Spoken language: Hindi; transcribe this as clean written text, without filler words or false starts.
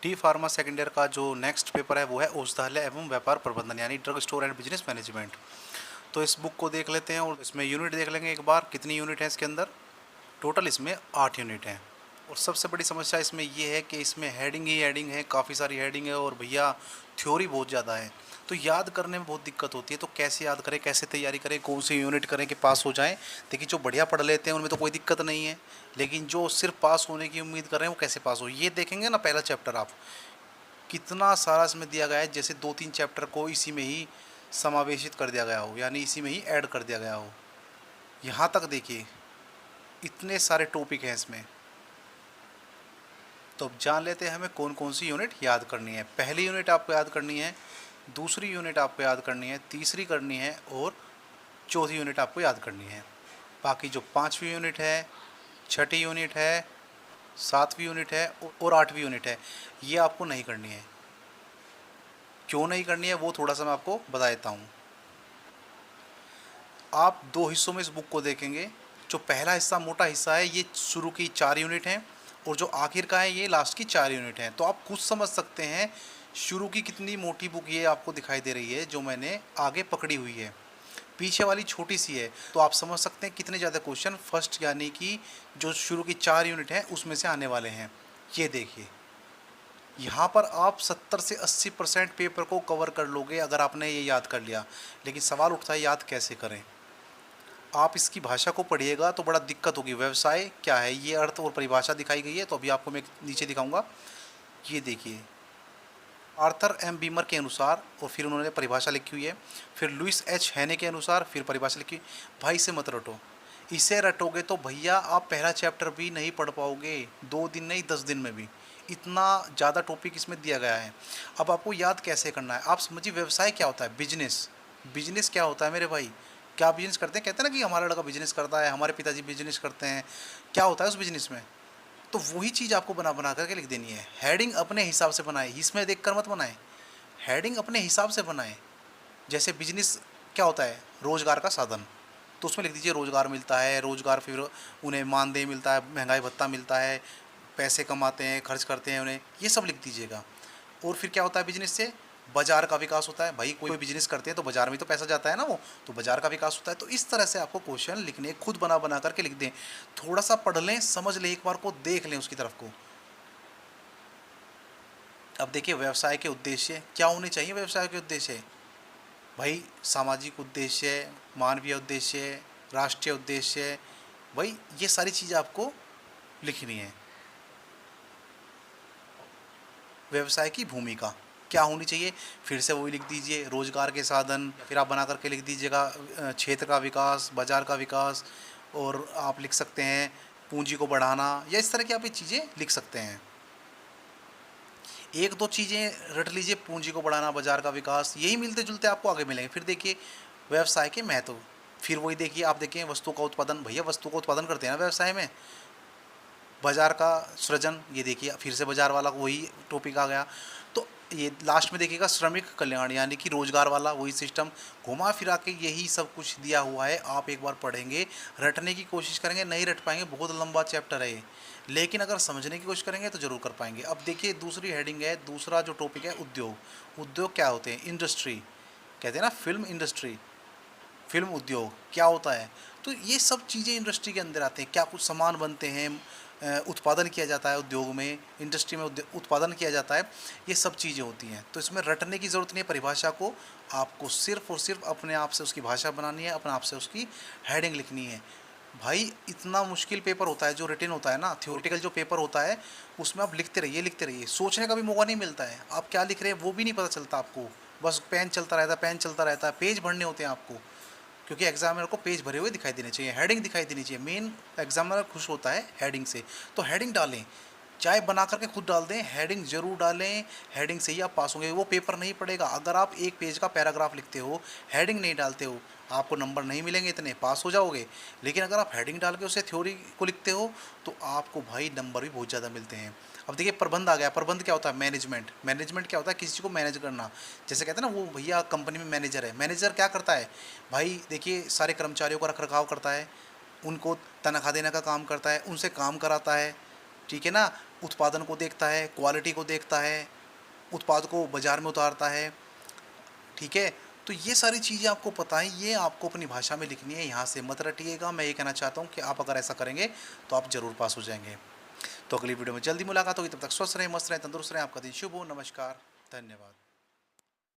डी फार्मा सेकेंड ईयर का जो नेक्स्ट पेपर है वो है औषधालय एवं व्यापार प्रबंधन यानी drug store and business management. तो इस बुक को देख लेते हैं और इसमें यूनिट देख लेंगे एक बार, कितनी यूनिट है इसके अंदर। टोटल इसमें 8 यूनिट हैं। और सबसे बड़ी समस्या इसमें ये है कि इसमें हेडिंग ही हेडिंग है, काफ़ी सारी हेडिंग है और भैया थ्योरी बहुत ज़्यादा है, तो याद करने में बहुत दिक्कत होती है। तो कैसे याद करें, कैसे तैयारी करें, कौन सी यूनिट करें कि पास हो जाएं। देखिए जो बढ़िया पढ़ लेते हैं उनमें तो कोई दिक्कत नहीं है, लेकिन जो सिर्फ पास होने की उम्मीद कर रहे हैं वो कैसे पास हो। ये देखेंगे ना, पहला चैप्टर आप कितना सारा इसमें दिया गया है, जैसे 2-3 चैप्टर को इसी में ही समावेशित कर दिया गया हो, यानी इसी में ही ऐड कर दिया गया हो। यहाँ तक देखिए इतने सारे टॉपिक हैं इसमें। तो अब जान लेते हैं हमें कौन कौन सी यूनिट याद करनी है। पहली यूनिट आपको याद करनी है, दूसरी यूनिट आपको याद करनी है, तीसरी करनी है और चौथी यूनिट आपको याद करनी है। बाकी जो 5वीं यूनिट है, छठी यूनिट है, 7वीं यूनिट है और 8वीं यूनिट है, ये आपको नहीं करनी है। क्यों नहीं करनी है वो थोड़ा सा मैं आपको बता देता हूँ। आप 2 हिस्सों में इस बुक को देखेंगे। जो पहला हिस्सा मोटा हिस्सा है ये शुरू की 4 यूनिट हैं और जो आखिर का है ये लास्ट की 4 यूनिट हैं। तो आप खुद समझ सकते हैं शुरू की कितनी मोटी बुक ये आपको दिखाई दे रही है, जो मैंने आगे पकड़ी हुई है। पीछे वाली छोटी सी है, तो आप समझ सकते हैं कितने ज़्यादा क्वेश्चन फर्स्ट यानी कि जो शुरू की 4 यूनिट हैं उसमें से आने वाले हैं। ये देखिए यहाँ पर आप 70 से 80% पेपर को कवर कर लोगे अगर आपने ये याद कर लिया। लेकिन सवाल उठता है याद कैसे करें। आप इसकी भाषा को पढ़िएगा तो बड़ा दिक्कत होगी। व्यवसाय क्या है, ये अर्थ और परिभाषा दिखाई गई है, तो अभी आपको मैं नीचे दिखाऊंगा। ये देखिए आर्थर एम बीमर के अनुसार, और फिर उन्होंने परिभाषा लिखी हुई है। फिर लुइस एच हैने के अनुसार फिर परिभाषा लिखी। भाई से मत रटो, इसे रटोगे तो भैया आप पहला चैप्टर भी नहीं पढ़ पाओगे, 2 दिन नहीं 10 दिन में भी। इतना ज़्यादा टॉपिक इसमें दिया गया है। अब आपको याद कैसे करना है, आप समझिए व्यवसाय क्या होता है, बिजनेस। बिजनेस क्या होता है मेरे भाई, क्या बिजनेस करते हैं, कहते हैं ना कि हमारा लड़का बिजनेस करता है, हमारे पिताजी बिजनेस करते हैं। क्या होता है उस बिजनेस में, तो वही चीज़ आपको बना बना करके लिख देनी है। हेडिंग अपने हिसाब से बनाए, इसमें देख कर मत बनाए, हेडिंग अपने हिसाब से बनाए। जैसे बिजनेस क्या होता है, रोज़गार का साधन, तो उसमें लिख दीजिए रोज़गार मिलता है, रोज़गार फिर उन्हें मानदेय मिलता है, महंगाई भत्ता मिलता है, पैसे कमाते हैं, खर्च करते हैं उन्हें, ये सब लिख दीजिएगा। और फिर क्या होता है बिजनेस से, बाजार का विकास होता है। भाई कोई बिजनेस करते हैं तो बाजार में तो पैसा जाता है ना, वो तो बाजार का विकास होता है। तो इस तरह से आपको क्वेश्चन लिखने, खुद बना बना करके लिख दें। थोड़ा सा पढ़ लें, समझ लें, एक बार को देख लें उसकी तरफ को। अब देखिए व्यवसाय के उद्देश्य क्या होने चाहिए। व्यवसाय के उद्देश्य भाई सामाजिक उद्देश्य, मानवीय उद्देश्य, राष्ट्रीय उद्देश्य, भाई ये सारी चीज़ें आपको लिखनी है। व्यवसाय की भूमिका क्या होनी चाहिए, फिर से वही लिख दीजिए, रोजगार के साधन। फिर आप बना करके लिख दीजिएगा क्षेत्र का विकास, बाजार का विकास, और आप लिख सकते हैं पूंजी को बढ़ाना, या इस तरह की आप ये चीज़ें लिख सकते हैं। एक दो चीज़ें रट लीजिए, पूंजी को बढ़ाना, बाजार का विकास, यही मिलते जुलते आपको आगे मिलेंगे। फिर देखिए व्यवसाय के महत्व, फिर वही देखिए आप देखिए वस्तु का उत्पादन, भैया वस्तु का उत्पादन करते हैं ना व्यवसाय में। बाजार का सृजन, ये देखिए फिर से बाजार वाला वही टॉपिक आ गया। तो ये लास्ट में देखिएगा श्रमिक कल्याण यानी कि रोजगार वाला वही सिस्टम, घुमा फिरा के यही सब कुछ दिया हुआ है। आप एक बार पढ़ेंगे, रटने की कोशिश करेंगे, नहीं रट पाएंगे, बहुत लंबा चैप्टर है ये, लेकिन अगर समझने की कोशिश करेंगे तो जरूर कर पाएंगे। अब देखिए दूसरी हेडिंग है, दूसरा जो टॉपिक है उद्योग। उद्योग क्या होते हैं, इंडस्ट्री कहते हैं ना, फिल्म इंडस्ट्री, फिल्म उद्योग क्या होता है। तो ये सब चीज़ें इंडस्ट्री के अंदर आते हैं। क्या कुछ सामान बनते हैं, उत्पादन किया जाता है उद्योग में, इंडस्ट्री में उत्पादन किया जाता है, ये सब चीज़ें होती हैं। तो इसमें रटने की ज़रूरत नहीं है परिभाषा को, आपको सिर्फ और सिर्फ अपने आप से उसकी भाषा बनानी है, अपने आप से उसकी हेडिंग लिखनी है। भाई इतना मुश्किल पेपर होता है जो रिटन होता है ना, थ्योरेटिकल जो पेपर होता है, उसमें आप लिखते रहिए लिखते रहिए, सोचने का भी मौका नहीं मिलता है। आप क्या लिख रहे हैं वो भी नहीं पता चलता आपको, बस पेन चलता रहता है, पेन चलता रहता है, पेज भरने होते हैं आपको, क्योंकि एग्जामिनर को पेज भरे हुए दिखाई देने चाहिए, हेडिंग दिखाई देनी चाहिए। मेन एग्जामिनर खुश होता है हेडिंग से। तो हेडिंग डालें, चाहे बना करके खुद डाल दें, हेडिंग जरूर डालें। हेडिंग से ही आप पास होंगे, वो पेपर नहीं पड़ेगा। अगर आप एक पेज का पैराग्राफ लिखते हो, हेडिंग नहीं डालते हो, आपको नंबर नहीं मिलेंगे, इतने पास हो जाओगे। लेकिन अगर आप हेडिंग डाल के उसे थ्योरी को लिखते हो तो आपको भाई नंबर भी बहुत ज़्यादा मिलते हैं। अब देखिए प्रबंध आ गया। प्रबंध क्या होता है, मैनेजमेंट। मैनेजमेंट क्या होता है, किसी को मैनेज करना। जैसे कहते हैं ना वो भैया कंपनी में मैनेजर है, मैनेजर क्या करता है भाई, देखिए सारे कर्मचारियों का रख रखाव करता है, उनको तनख्वाह देने का काम करता है, उनसे काम कराता है, ठीक है ना, उत्पादन को देखता है, क्वालिटी को देखता है, उत्पाद को बाज़ार में उतारता है, ठीक है? तो ये सारी चीज़ें आपको पता है, ये आपको अपनी भाषा में लिखनी है, यहाँ से मत रटिएगा। मैं ये कहना चाहता हूँ कि आप अगर ऐसा करेंगे तो आप ज़रूर पास हो जाएँगे। तो अगली वीडियो में जल्दी मुलाकात होगी, तब तक स्वस्थ रहें, मस्त रहें, तंदुरुस्त रहें। आपका दिन शुभ हो। नमस्कार, धन्यवाद।